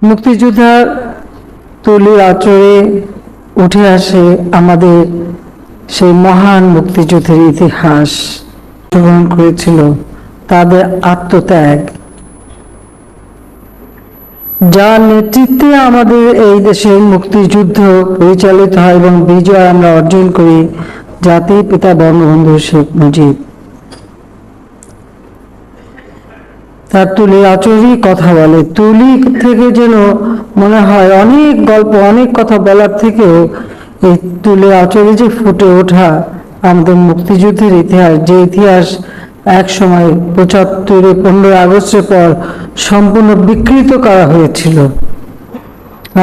মুক্তিযোদ্ধার তুলির আঁচড়ে উঠে আসে আমাদের সেই মহান মুক্তিযুদ্ধের ইতিহাস। গ্রহণ করেছিল তাদের আত্মত্যাগ, যার নেতৃত্বে আমাদের এই দেশের মুক্তিযুদ্ধ পরিচালিত হয় এবং বিজয় আমরা অর্জন করি, জাতির পিতা বঙ্গবন্ধু শেখ মুজিব। তার তুলির আঁচড়ই কথা বলে। তুলি থেকে যেন মনে হয় অনেক গল্প, অনেক কথা বলার থেকেও এই তুলির আঁচড়ে যে ফুটে ওঠা আমাদের মুক্তিযুদ্ধের ইতিহাস, যে ইতিহাস এক সময় ৭৫-এ ১৫ই আগস্টের পর সম্পূর্ণ বিকৃত করা হয়েছিল।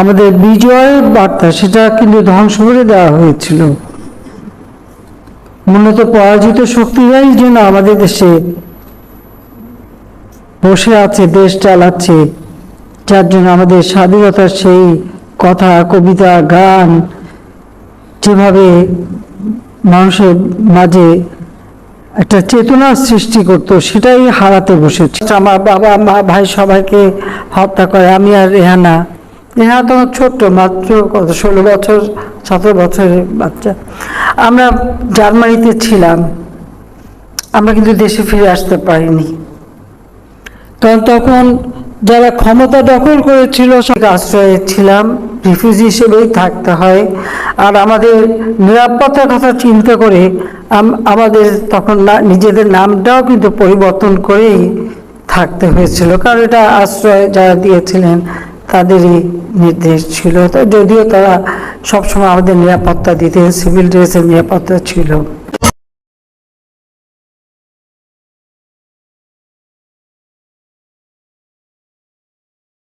আমাদের বিজয়ের বার্তা সেটা কিন্তু ধ্বংস করে দেওয়া হয়েছিল। মূলত পরাজিত শক্তিরাই যেন আমাদের দেশে বসে আছে, দেশ চালাচ্ছে, যার জন্য আমাদের স্বাধীনতার সেই কথা, কবিতা, গান যেভাবে মানুষের মাঝে একটা চেতনার সৃষ্টি করতো, সেটাই হারাতে বসেছে। আমার বাবা মা ভাই সবাইকে হত্যা করে। আমি আর রেহানা তখন ছোট্ট, মাত্র 16 বছর 17 বছরের বাচ্চা। আমরা জার্মানিতে ছিলাম, আমরা কিন্তু দেশে ফিরে আসতে পারিনি। কারণ তখন যারা ক্ষমতা দখল করেছিল আশ্রয়ে ছিলাম, রিফিউজি হিসেবেই থাকতে হয়। আর আমাদের নিরাপত্তার কথা চিন্তা করে আমাদের তখন নিজেদের নামটাও কিন্তু পরিবর্তন করেই থাকতে হয়েছিল, কারণ এটা আশ্রয় যারা দিয়েছিলেন তাদেরই নির্দেশ ছিল। তো যদিও তারা সবসময় আমাদের নিরাপত্তা দিতেন, সিভিল ড্রেসের নিরাপত্তা ছিল।